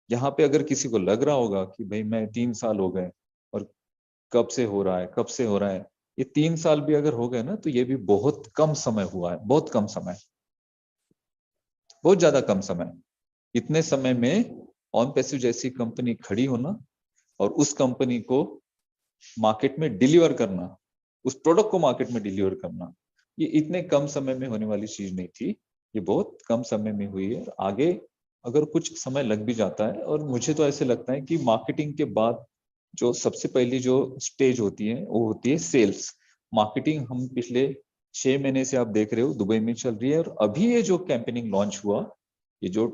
यहाँ पे अगर किसी को लग रहा होगा कि भाई मैं 3 साल हो गए और कब से हो रहा है, कब से हो रहा है, ये 3 साल भी अगर हो गए ना तो ये भी बहुत कम समय हुआ है, बहुत कम समय, बहुत ज्यादा कम समय। इतने समय में ऑन पैसिव जैसी कंपनी खड़ी होना और उस कंपनी को मार्केट में डिलीवर करना, उस प्रोडक्ट को मार्केट में डिलीवर करना, ये इतने कम समय में होने वाली चीज नहीं थी, ये बहुत कम समय में हुई है। आगे अगर कुछ समय लग भी जाता है, और मुझे तो ऐसे लगता है कि मार्केटिंग के बाद जो सबसे पहली जो स्टेज होती है वो होती है सेल्स। मार्केटिंग हम पिछले 6 महीने से आप देख रहे हो दुबई में चल रही है, और अभी ये जो कैंपेनिंग लॉन्च हुआ, ये जो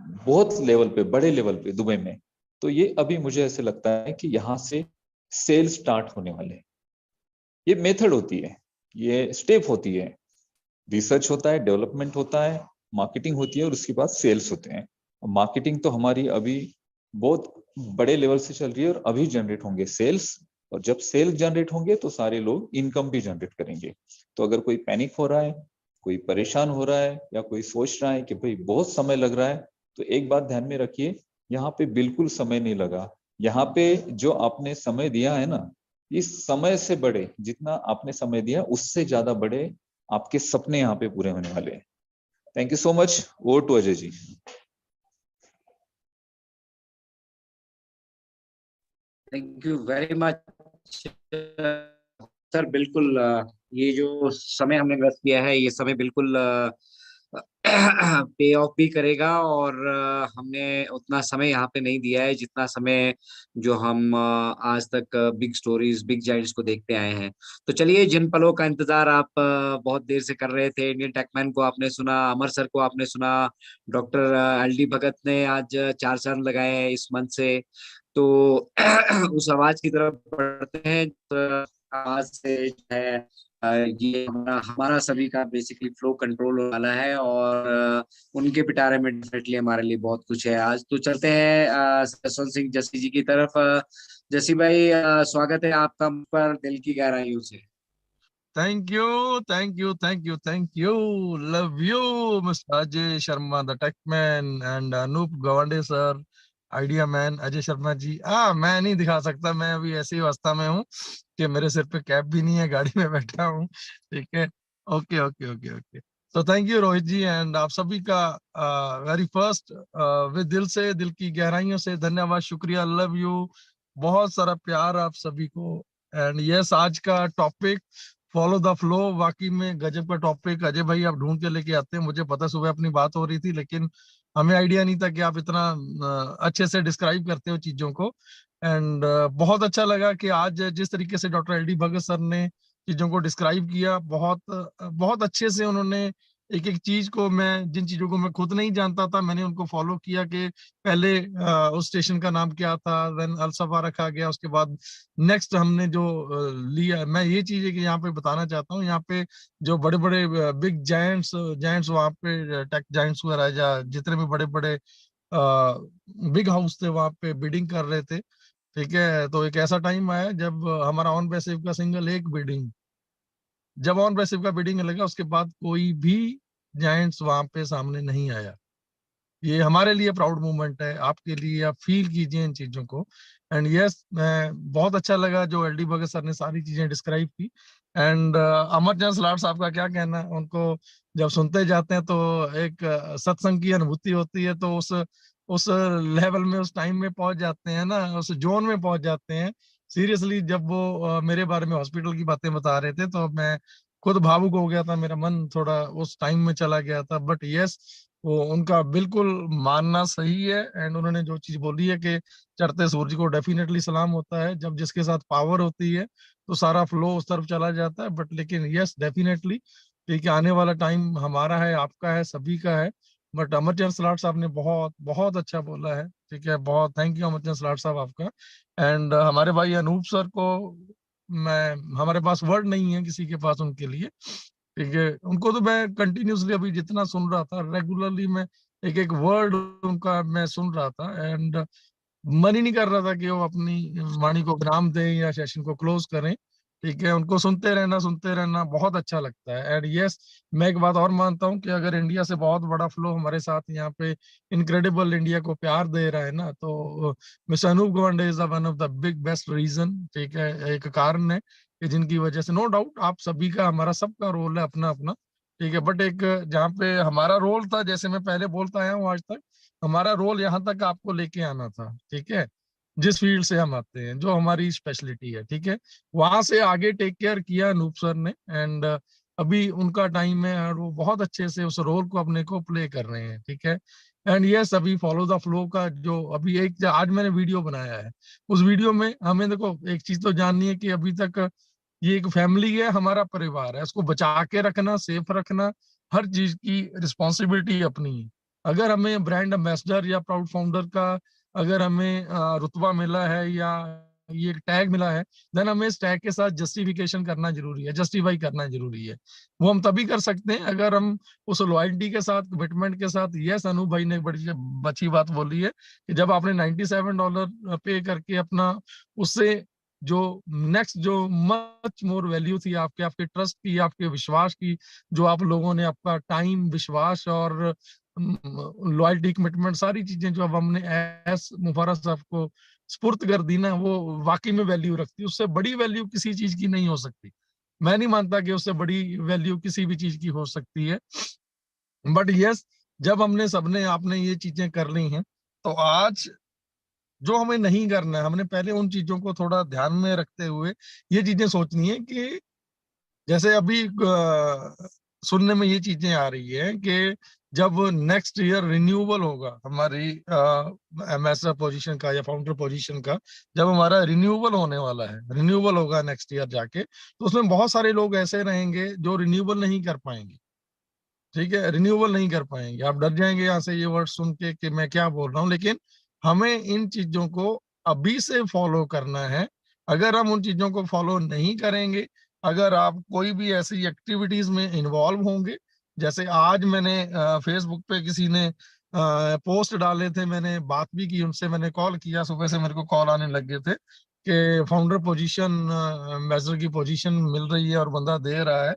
बहुत लेवल पे, बड़े लेवल पे दुबई में, तो ये अभी मुझे ऐसे लगता है कि यहाँ से सेल स्टार्ट होने वाले हैं। ये मेथड होती है, ये स्टेप होती है, रिसर्च होता है, डेवलपमेंट होता है, मार्केटिंग होती है, और उसके बाद सेल्स होते हैं। मार्केटिंग तो हमारी अभी बहुत बड़े लेवल से चल रही है, और अभी जनरेट होंगे सेल्स, और जब सेल्स जनरेट होंगे तो सारे लोग इनकम भी जनरेट करेंगे। तो अगर कोई पैनिक हो रहा है, कोई परेशान हो रहा है, या कोई सोच रहा है कि भाई बहुत समय लग रहा है, तो एक बात ध्यान में रखिए, यहाँ पे बिल्कुल समय नहीं लगा। यहाँ पे जो आपने समय दिया है ना, इस समय से बड़े, जितना आपने समय दिया उससे ज्यादा बड़े आपके सपने यहाँ पे पूरे होने वाले हैं। Thank you so much. Over to Ajay ji. Thank you very much sir. बिल्कुल ये जो समय हमने इन्वेस्ट किया है, ये समय बिल्कुल पे ऑफ भी करेगा। और हमने उतना समय यहाँ पे नहीं दिया है जितना समय जो हम आज तक बिग स्टोरीज, बिग जाइंट्स को देखते आए हैं। तो चलिए, जिन पलों का इंतजार आप बहुत देर से कर रहे थे, इंडियन टेकमैन को आपने सुना, अमर सर को आपने सुना, डॉक्टर एल डी भगत ने आज 4 चरण लगाए हैं इस मंच से। तो उस आवाज की तरफ बढ़ते हैं। तो आवाज से जो है ये हमारा हमारा सभी का बेसिकली फ्लो कंट्रोल होने वाला है। और उनके पिटारे में डेफिनेटली हमारे लिए बहुत कुछ है। आज तो चलते हैं जसवंत सिंह जस्सी जी की तरफ। जस्सी भाई, स्वागत है आपका हम पर दिल की गहराइयों से। Thank you, thank you, thank you, thank you. Love you, Mr. Ajay Sharma, the tech man, and Anup Gawande sir, idea man Ajay Sharma ji. मैं नहीं दिखा सकता, मैं अभी ऐसी अवस्था में हूँ कि मेरे सिर पे कैप भी नहीं है, गाड़ी में बैठा हूँ। ठीक है, ओके ओके ओके ओके। तो thank you Rohit ji, and आप सभी का वेरी फर्स्ट विद दिल से, दिल की गहराइयों से धन्यवाद, शुक्रिया, लव यू, बहुत सारा प्यार आप सभी को। एंड यस, आज का टॉपिक फॉलो द फ्लो, वाकई में गजब का टॉपिक। अजय भाई आप ढूंढ के लेके आते हैं, मुझे पता सुबह अपनी बात हो रही थी, लेकिन हमें आइडिया नहीं था कि आप इतना अच्छे से डिस्क्राइब करते हो चीजों को। एंड बहुत अच्छा लगा कि आज जिस तरीके से डॉक्टर एल डी भगत सर ने चीजों को डिस्क्राइब किया, बहुत बहुत अच्छे से उन्होंने एक एक चीज को, मैं जिन चीजों को मैं खुद नहीं जानता था, मैंने उनको फॉलो किया कि पहले उस स्टेशन का नाम क्या था, देन अलसफा रखा गया, उसके बाद नेक्स्ट हमने जो लिया। मैं ये चीज है कि यहाँ पे बताना चाहता हूँ, यहाँ पे जो बड़े बड़े बिग जायंट्स जायंट्स वहाँ पे टेक जायंट्स वगैरह, या जितने भी बड़े बड़े बिग हाउस थे वहाँ पे बिडिंग कर रहे थे। ठीक है, तो एक ऐसा टाइम आया जब हमारा ऑन पैसिव का सिंगल एक बिडिंग, जब ऑन पैसिव का बिडिंग लगा उसके बाद कोई भी जायंट्स वहां पे सामने नहीं आया। ये हमारे लिए प्राउड मोमेंट है, आपके लिए आप फील कीजिए इन चीजों को। एंड यस, मैं बहुत अच्छा लगा जो एल डी भगत सर ने सारी चीजें डिस्क्राइब की। एंड अमरचंद सलार साहब का क्या कहना है, उनको जब सुनते जाते हैं तो एक सत्संग की अनुभूति होती है, तो उस लेवल में, उस टाइम में पहुंच जाते हैं ना, उस जोन में पहुंच जाते हैं। सीरियसली, जब वो मेरे बारे में हॉस्पिटल की बातें बता रहे थे तो मैं खुद भावुक हो गया था, मेरा मन थोड़ा उस टाइम में चला गया था। बट यस, वो उनका बिल्कुल मानना सही है। एंड उन्होंने जो चीज बोली है कि चढ़ते सूरज को डेफिनेटली सलाम होता है, जब जिसके साथ पावर होती है तो सारा फ्लो उस तरफ चला जाता है। बट लेकिन यस, डेफिनेटली ठीक है, आने वाला टाइम हमारा है, आपका है, सभी का है। बट अमरचंद सलाट साहब ने बहुत बहुत अच्छा बोला है। ठीक है, बहुत थैंक यू अमरचंद सलाट साहब आपका। एंड हमारे भाई अनूप सर को, मैं, हमारे पास वर्ड नहीं है किसी के पास उनके लिए। ठीक है, उनको तो मैं कंटिन्यूसली अभी जितना सुन रहा था, रेगुलरली मैं एक एक वर्ड उनका मैं सुन रहा था। एंड मन ही नहीं कर रहा था कि वो अपनी वाणी को विराम दें या सेशन को क्लोज करें। ठीक है, उनको सुनते रहना बहुत अच्छा लगता है। एंड यस, मैं एक बात और मानता हूँ कि अगर इंडिया से बहुत बड़ा फ्लो हमारे साथ यहाँ पे इनक्रेडिबल इंडिया को प्यार दे रहा है ना, तो mister Anup Gawande is one of the big best reason. ठीक है, एक कारण है कि जिनकी वजह से नो डाउट आप सभी का, हमारा सबका रोल है अपना अपना। ठीक है, बट एक जहाँ पे हमारा रोल था, जैसे मैं पहले बोलता आया हूँ आज तक, हमारा रोल यहाँ तक आपको लेके आना था। ठीक है, जिस फील्ड से हम आते हैं, जो हमारी स्पेशलिटी है। ठीक है, वहां से आगे टेक केयर किया अनूप सर ने। एंड अभी उनका टाइम है और वो बहुत अच्छे से उस रोल को अपने को प्ले कर रहे हैं। ठीक है, एंड यस, अभी फॉलो द फ्लो का जो अभी एक आज मैंने वीडियो बनाया है, उस वीडियो में हमें देखो एक चीज तो जाननी है कि अभी तक ये एक फैमिली है, हमारा परिवार है, इसको बचा के रखना, सेफ रखना, हर चीज की रिस्पॉन्सिबिलिटी अपनी है। अगर हमें ब्रांड एम्बेसडर या प्राउड फाउंडर का अगर हमें रुतबा मिला है या ये टैग मिला है, देन हमें इस टैग के साथ जस्टिफिकेशन करना जरूरी है, जस्टिफाई करना जरूरी है। वो हम तभी कर सकते हैं अगर हम उस लॉयल्टी के साथ, कमिटमेंट के साथ। यस, अनूप भाई ने एक बड़ी अच्छी बात बोली है कि जब आपने $97 पे करके अपना, उससे जो नेक्स्ट जो मच मोर वैल्यू थी आपके, आपके ट्रस्ट की, आपके विश्वास की, जो आप लोगों ने आपका टाइम, विश्वास और लॉयल्टी, कमिटमेंट, सारी चीजें जो अब हमने एस मुफारा साहब को स्पुर्द कर दी ना, वो वाकई में वैल्यू रखती है। उससे बड़ी वैल्यू किसी चीज की नहीं हो सकती। मैं नहीं मानता कि उससे बड़ी वैल्यू किसी भी चीज की हो सकती है। बट यस, जब हमने सबने आपने ये चीजें कर ली हैं, तो आज जो हमें नहीं करना है, हमने पहले उन चीजों को थोड़ा ध्यान में रखते हुए ये चीजें सोचनी है कि जैसे अभी सुनने में ये चीजें आ रही है कि जब नेक्स्ट ईयर रिन्यूअल होगा हमारी एम्बेसडर पोजीशन का या फाउंडर पोजीशन का, जब हमारा रिन्यूअल होने वाला है, रिन्यूअल होगा नेक्स्ट ईयर जाके, तो उसमें बहुत सारे लोग ऐसे रहेंगे जो रिन्यूअल नहीं कर पाएंगे। ठीक है, रिन्यूअल नहीं कर पाएंगे। आप डर जाएंगे यहाँ से ये वर्ड सुन के कि मैं क्या बोल रहा हूँ, लेकिन हमें इन चीजों को अभी से फॉलो करना है। अगर हम उन चीजों को फॉलो नहीं करेंगे, अगर आप कोई भी ऐसी एक्टिविटीज में इन्वॉल्व होंगे, जैसे आज मैंने फेसबुक पे किसी ने पोस्ट डाले थे, मैंने बात भी की उनसे, मैंने कॉल किया, सुबह से मेरे को कॉल आने लग गए थे कि फाउंडर पोजीशन, एम्बेसडर की पोजीशन मिल रही है और बंदा दे रहा है।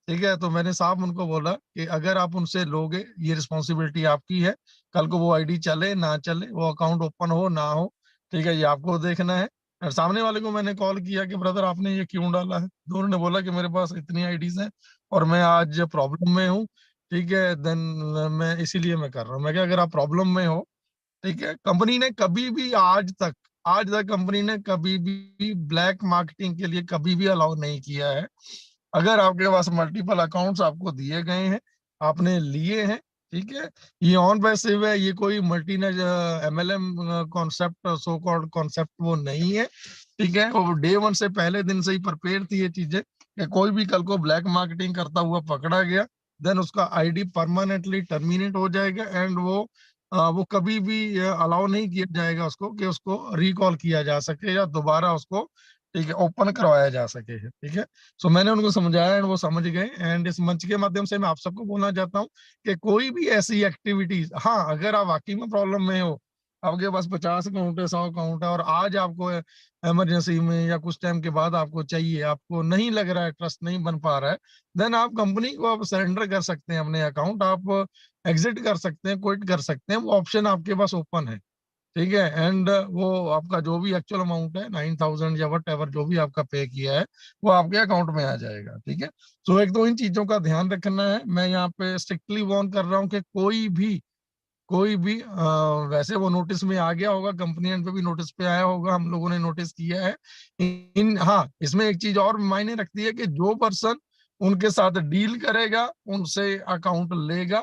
ठीक है, तो मैंने साफ उनको बोला कि अगर आप उनसे लोगे, ये रिस्पॉन्सिबिलिटी आपकी है। कल को वो आईडी चले ना चले, वो अकाउंट ओपन हो ना हो, ठीक है, ये आपको देखना है। और सामने वाले को मैंने कॉल किया कि ब्रदर आपने ये क्यों डाला है, तो उन्होंने बोला कि मेरे पास इतनी आईडीज हैं और मैं आज प्रॉब्लम में हूँ। ठीक है, देन मैं इसीलिए मैं कर रहा हूँ। मैं क्या, अगर आप प्रॉब्लम में हो, ठीक है, कंपनी ने कभी भी आज तक कंपनी ने कभी भी ब्लैक मार्केटिंग के लिए कभी भी अलाउ नहीं किया है। अगर आपके पास मल्टीपल अकाउंट्स आपको दिए गए हैं, आपने लिए हैं, ठीक है, ये ऑन पैसिव है, ये कोई multi MLM concept, so called concept वो नहीं है। ठीक है, वो डे वन से, पहले दिन से ही प्रिपेयर थी ये चीजें कि कोई भी कल को ब्लैक मार्केटिंग करता हुआ पकड़ा गया, देन उसका आईडी परमानेंटली टर्मिनेट हो जाएगा एंड वो कभी भी अलाउ नहीं किया जाएगा उसको कि उसको रिकॉल किया जा सके या दोबारा उसको, ठीक है, ओपन करवाया जा सके। ठीक है, सो मैंने उनको समझाया एंड वो समझ गए। एंड इस मंच के माध्यम से मैं आप सबको बोलना चाहता हूँ कि कोई भी ऐसी एक्टिविटीज, हाँ, अगर आप वाकई में प्रॉब्लम में हो, आपके पास 50 अकाउंट है, 100 अकाउंट है और आज आपको इमरजेंसी में या कुछ टाइम के बाद आपको चाहिए, आपको नहीं लग रहा है, ट्रस्ट नहीं बन पा रहा है, देन आप कंपनी को आप सरेंडर कर सकते हैं अपने अकाउंट, आप एग्जिट कर सकते हैं, क्विट कर सकते हैं, वो ऑप्शन आपके पास ओपन है। ठीक है, एंड वो आपका जो भी एक्चुअल अमाउंट है 9,000 या वट एवर जो भी आपका पे किया है, वो आपके अकाउंट में आ जाएगा। ठीक है, सो एक तो इन चीजों का ध्यान रखना है। मैं यहाँ पे स्ट्रिक्टली वार्न कर रहा हूँ कि कोई भी वैसे वो नोटिस में आ गया होगा, कंपनी एंड पे भी नोटिस पे आया होगा, हम लोगों ने नोटिस किया है। इन हाँ, इसमें एक चीज और मायने रखती है कि जो पर्सन उनके साथ डील करेगा, उनसे अकाउंट लेगा।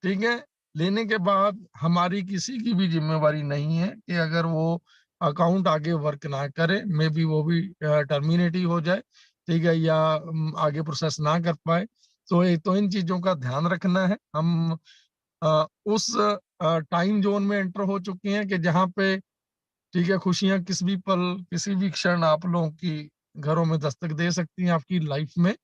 ठीक है, लेने के बाद हमारी किसी की भी जिम्मेवारी नहीं है कि अगर वो अकाउंट आगे वर्क ना करे, मे बी वो भी टर्मिनेट ही हो जाए, ठीक है, या आगे प्रोसेस ना कर पाए। तो इन चीजों का ध्यान रखना है। हम उस टाइम जोन में एंटर हो चुके हैं कि जहाँ पे, ठीक है, खुशियां किसी भी पल, किसी भी क्षण आप लोगों की घरों में दस्तक दे सकती हैं आपकी लाइफ में।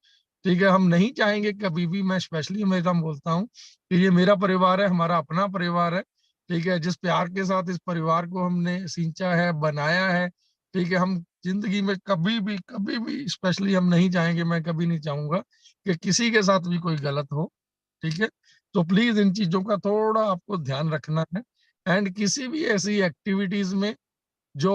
ठीक है, हम नहीं चाहेंगे कभी भी, मैं स्पेशली हमेशा बोलता हूँ कि ये मेरा परिवार है, हमारा अपना परिवार है। ठीक है, जिस प्यार के साथ इस परिवार को हमने सींचा है, बनाया है, ठीक है, हम जिंदगी में कभी भी स्पेशली हम नहीं चाहेंगे, मैं कभी नहीं चाहूंगा कि किसी के साथ भी कोई गलत हो। ठीक है, तो प्लीज इन चीजों का थोड़ा आपको ध्यान रखना है। एंड किसी भी ऐसी एक्टिविटीज में जो